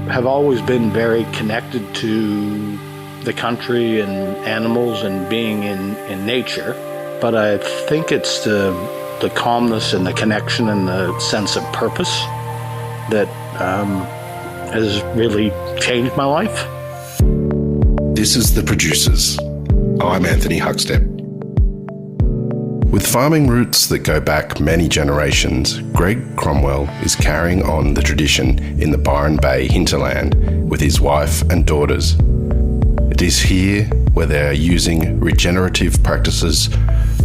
have always been very connected to the country and animals and being in nature. But I think it's the calmness and the connection and the sense of purpose that has really changed my life. This is The Producers. I'm Anthony Huckstep. With farming roots that go back many generations, Greg Cromwell is carrying on the tradition in the Byron Bay Hinterland with his wife and daughters. It is here where they are using regenerative practices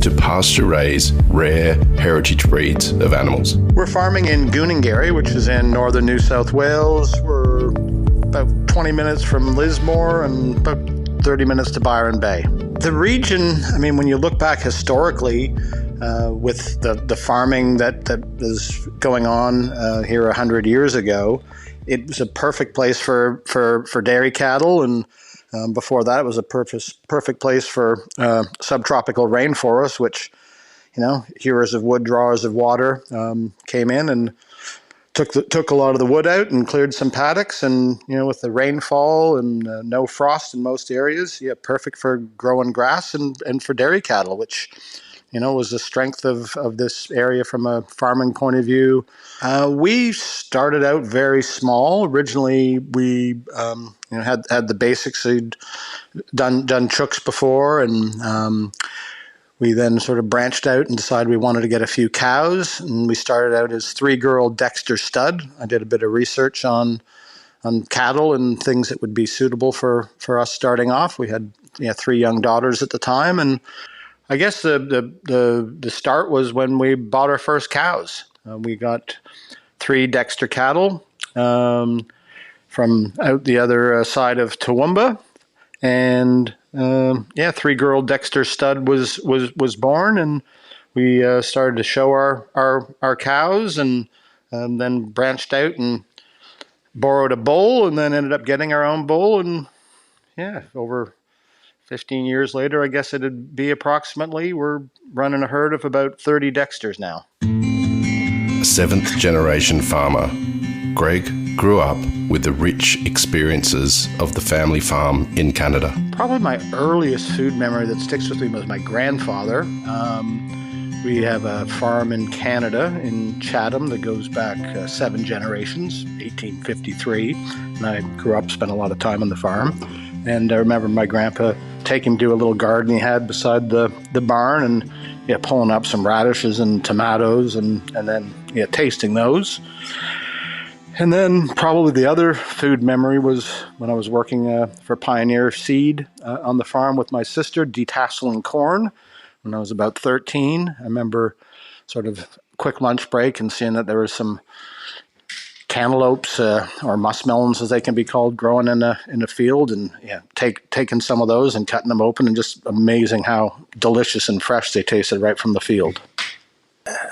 to pasture-raise rare heritage breeds of animals. We're farming in Gooningary, which is in northern New South Wales. We're about 20 minutes from Lismore and about 30 minutes to Byron Bay. The region, I mean, when you look back historically with the farming that was going on here 100 years ago, it was a perfect place for dairy cattle, and before that it was a perfect place for subtropical rainforest, which, hewers of wood, drawers of water came in and took a lot of the wood out and cleared some paddocks, and with the rainfall and no frost in most areas, perfect for growing grass and for dairy cattle, which was the strength of this area from a farming point of view. We started out very small. Originally, we had the basics. We'd done chooks before, and we then sort of branched out and decided we wanted to get a few cows, and we started out as 3-girl Dexter stud. I did a bit of research on cattle and things that would be suitable for us starting off. We had 3 young daughters at the time, and I guess the start was when we bought our first cows. We got 3 Dexter cattle from out the other side of Toowoomba, and 3-girl Dexter stud was born, and we started to show our cows, and then branched out and borrowed a bull, and then ended up getting our own bull, and over 15 years later, I guess it'd be approximately, we're running a herd of about 30 Dexters now. A 7th generation farmer, Greg grew up with the rich experiences of the family farm in Canada. Probably my earliest food memory that sticks with me was my grandfather. We have a farm in Canada, in Chatham, that goes back 7 generations, 1853. And I grew up, spent a lot of time on the farm. And I remember my grandpa taking him to a little garden he had beside the barn, and pulling up some radishes and tomatoes, and then tasting those. And then probably the other food memory was when I was working for Pioneer Seed on the farm with my sister, detasseling corn when I was about 13. I remember sort of quick lunch break and seeing that there was some cantaloupes or muskmelons, as they can be called, growing in a field, and taking some of those and cutting them open, and just amazing how delicious and fresh they tasted right from the field.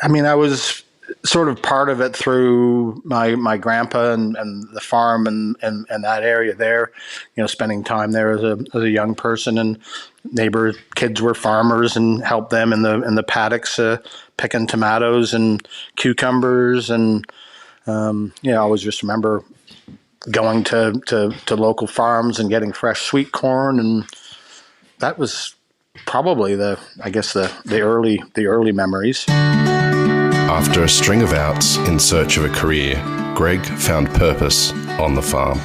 I mean, I was sort of part of it through my grandpa and the farm and that area there, spending time there as a young person, and neighbor kids were farmers and helped them in the paddocks picking tomatoes and cucumbers, and I always just remember going to local farms and getting fresh sweet corn, and that was probably the early memories. After a string of outs in search of a career, Greg found purpose on the farm.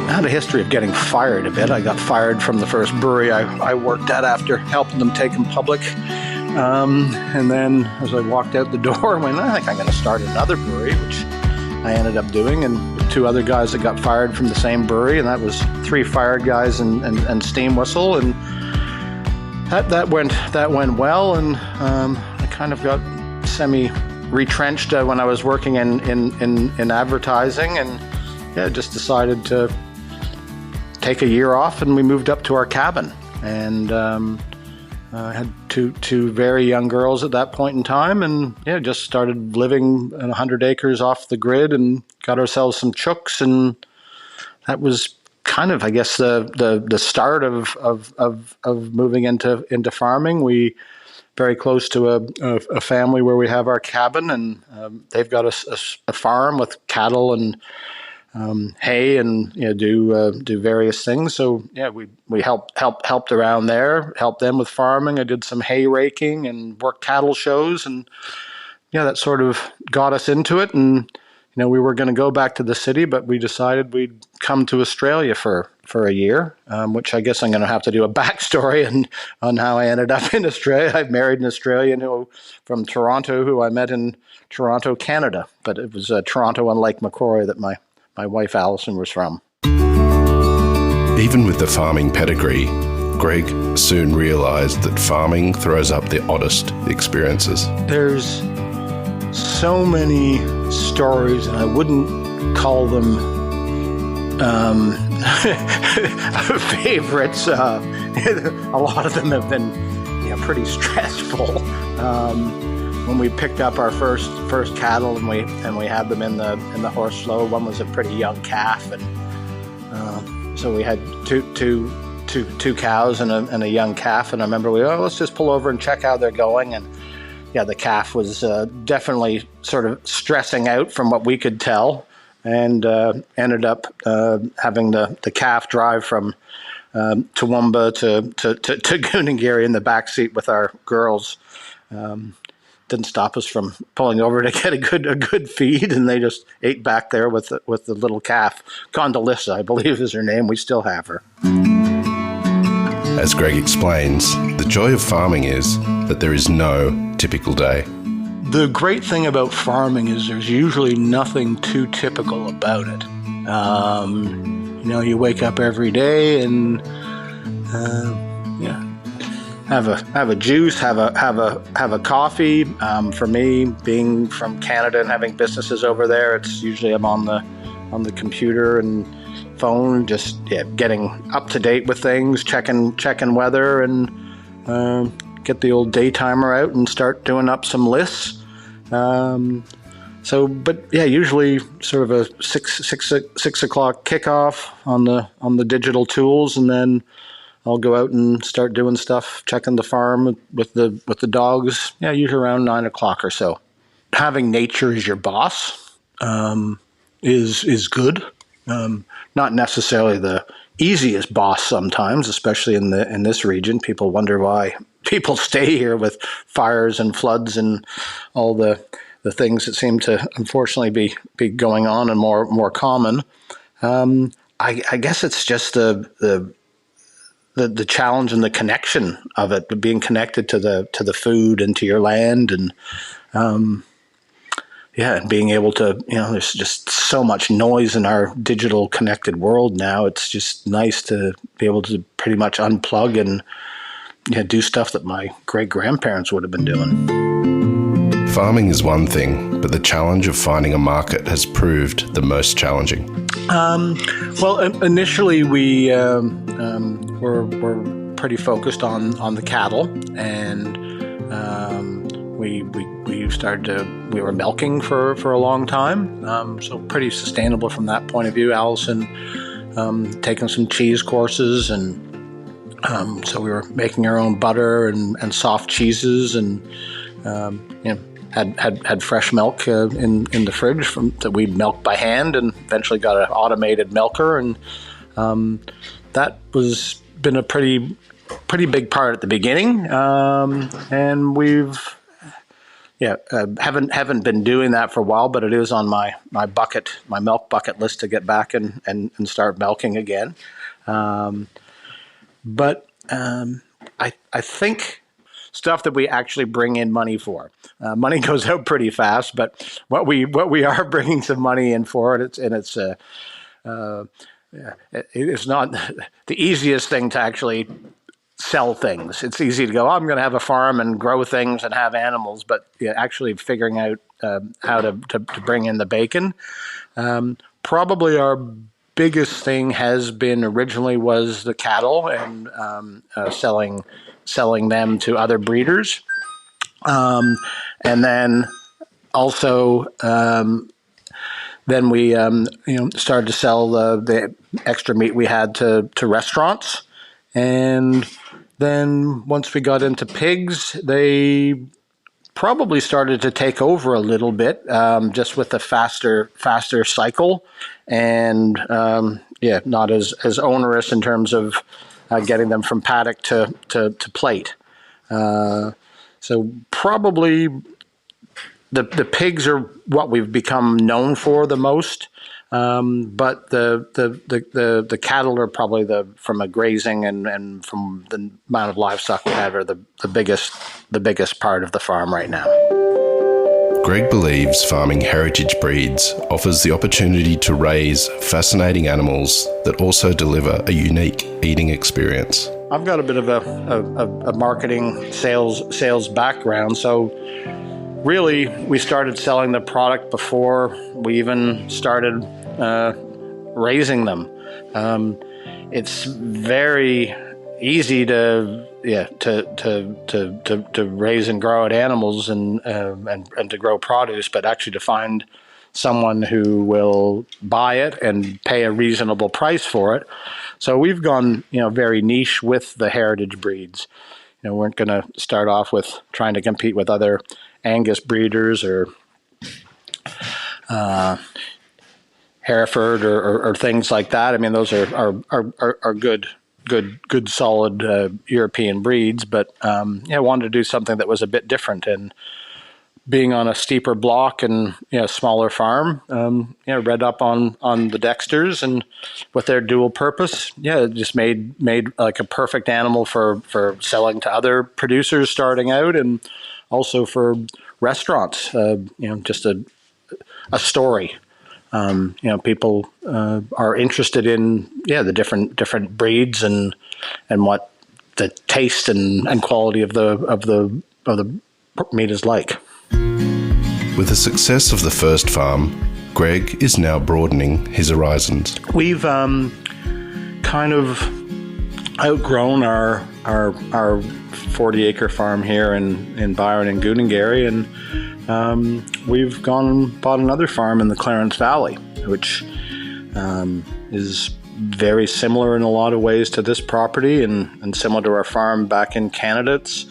I had a history of getting fired a bit. I got fired from the first brewery I worked at after helping them take them public. And then as I walked out the door, I went, I think I'm going to start another brewery, which I ended up doing, and 2 other guys that got fired from the same brewery, and that was 3 fired guys and steam whistle, and that went well, and I kind of got semi-retrenched when I was working in advertising, and just decided to take a year off, and we moved up to our cabin, and I had two very young girls at that point in time, and just started living in 100 acres off the grid, and got ourselves some chooks, and that was kind of, I guess, the start of moving into farming. We very close to a family where we have our cabin, and they've got a farm with cattle and hay and do various things. So yeah, we helped around there, helped them with farming. I did some hay raking and worked cattle shows, and yeah, that sort of got us into it. And we were going to go back to the city, but we decided we'd come to Australia for a year, which I guess I'm going to have to do a backstory on how I ended up in Australia. I married an Australian from Toronto who I met in Toronto, Canada, but it was Toronto on Lake Macquarie that my wife Alison was from. Even with the farming pedigree, Greg soon realised that farming throws up the oddest experiences. There's so many stories, and I wouldn't call them favorites. A lot of them have been pretty stressful. When we picked up our first cattle and we had them in the horse flow, one was a pretty young calf, and so we had two cows and a young calf. And I remember let's just pull over and check how they're going. And yeah, the calf was definitely sort of stressing out from what we could tell, and ended up having the calf drive from Toowoomba to Goonagiri in the back seat with our girls. Didn't stop us from pulling over to get a good feed, and they just ate back there with the little calf. Condoleezza, I believe, is her name. We still have her. As Greg explains, the joy of farming is that there is no typical day. The great thing about farming is there's usually nothing too typical about it. You wake up every day and have a juice, have a coffee. For me, being from Canada and having businesses over there, it's usually I'm on the computer and phone, just getting up to date with things, checking weather, and get the old day timer out and start doing up some lists. Usually sort of a six o'clock kickoff on the digital tools, and then I'll go out and start doing stuff, checking the farm with the dogs. Yeah, usually around 9 o'clock or so. Having nature as your boss is good. Not necessarily the easiest boss sometimes, especially in this region. People wonder why people stay here with fires and floods and all the things that seem to unfortunately be going on and more common. I guess it's just the challenge and the connection of it, being connected to the food and to your land, and and being able to, there's just so much noise in our digital connected world now. It's just nice to be able to pretty much unplug and do stuff that my great-grandparents would have been doing. Farming is one thing, but the challenge of finding a market has proved the most challenging. Initially we were pretty focused on the cattle, and we were milking for a long time, so pretty sustainable from that point of view. Allison taking some cheese courses, and so we were making our own butter and soft cheeses, and had fresh milk in the fridge that we milked by hand, and eventually got an automated milker, and that was been a pretty big part at the beginning, and we've haven't been doing that for a while, but it is on my milk bucket list to get back and start milking again. But I think stuff that we actually bring in money for. Money goes out pretty fast, but what we are bringing some money in for, it's not the easiest thing to actually sell things. It's easy to go, I'm going to have a farm and grow things and have animals, but actually figuring out how to bring in the bacon. Probably our biggest thing has been originally was the cattle, and selling them to other breeders. And then also then we started to sell the extra meat we had to restaurants. And then once we got into pigs, they probably started to take over a little bit, just with the faster cycle, and not as onerous in terms of getting them from paddock to plate. So probably the pigs are what we've become known for the most. But the cattle are probably from a grazing and from the amount of livestock we have are the biggest part of the farm right now. Greg believes farming heritage breeds offers the opportunity to raise fascinating animals that also deliver a unique eating experience. I've got a bit of a marketing sales background, so really we started selling the product before we even started raising them. It's very easy to raise and grow out animals and to grow produce, but actually to find someone who will buy it and pay a reasonable price for it. So we've gone, very niche with the heritage breeds. We weren't going to start off with trying to compete with other Angus breeders or Hereford or things like that. I mean, those are good solid European breeds, but I wanted to do something that was a bit different. And being on a steeper block and smaller farm, read up on the Dexters and with their dual purpose, it just made like a perfect animal for selling to other producers starting out, and also for restaurants. Just a story. People are interested in the different breeds and what the taste and quality of the meat is like. With the success of the first farm, Greg is now broadening his horizons. We've kind of outgrown our 40-acre farm here in Byron and Goongarry, and we've gone and bought another farm in the Clarence Valley, which is very similar in a lot of ways to this property and similar to our farm back in Canada. It's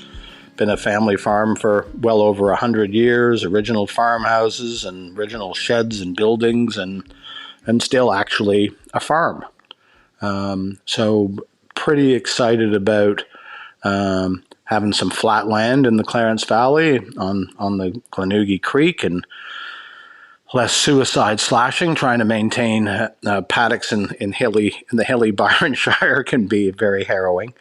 been a family farm for well over 100 years, original farmhouses and original sheds and buildings, and still actually a farm. So pretty excited about having some flat land in the Clarence Valley on the Glenougie Creek, and less suicide slashing. Trying to maintain paddocks in the hilly Byron Shire can be very harrowing.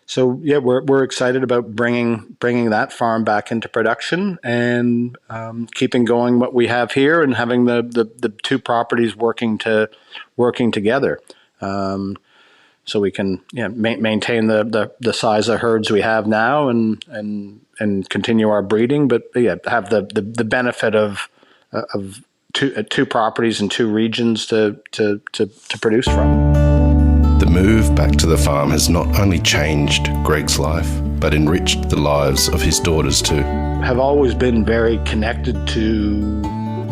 So we're excited about bringing that farm back into production and keeping going what we have here and having the two properties working together. So we can maintain the size of herds we have now and continue our breeding, but have the benefit of two properties and two regions to produce from. The move back to the farm has not only changed Greg's life, but enriched the lives of his daughters too. Have always been very connected to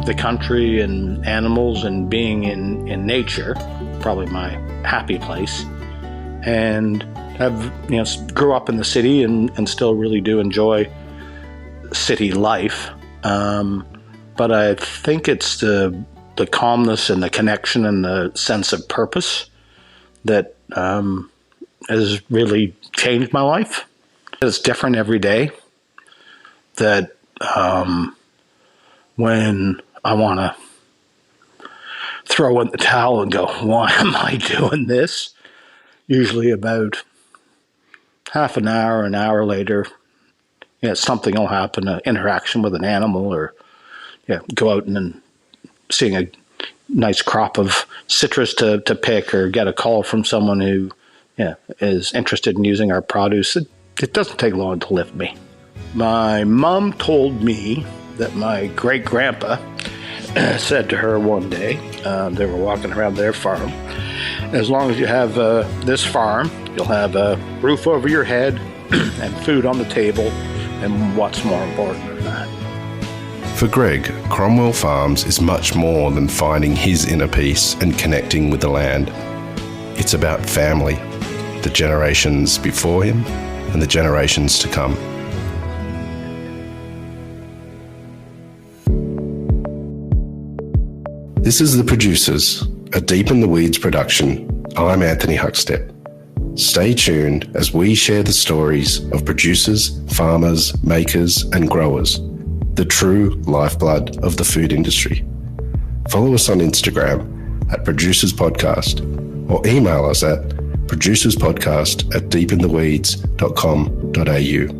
the country and animals and being in nature, probably my happy place. And have grew up in the city and still really do enjoy city life. But I think it's the calmness and the connection and the sense of purpose that has really changed my life. It's different every day. That when I want to throw in the towel and go, why am I doing this? Usually about half an hour later, something will happen, an interaction with an animal, or go out and seeing a nice crop of citrus to pick, or get a call from someone who is interested in using our produce. It doesn't take long to lift me. My mom told me that my great-grandpa said to her one day, they were walking around their farm, as long as you have this farm, you'll have a roof over your head and food on the table, and what's more important than that? For Greg, Cromwell Farms is much more than finding his inner peace and connecting with the land. It's about family, the generations before him and the generations to come. This is The Producers, a Deep in the Weeds production. I'm Anthony Huckstep. Stay tuned as we share the stories of producers, farmers, makers, and growers, the true lifeblood of the food industry. Follow us on Instagram at Producers Podcast or email us at producerspodcast@deepintheweeds.com.au.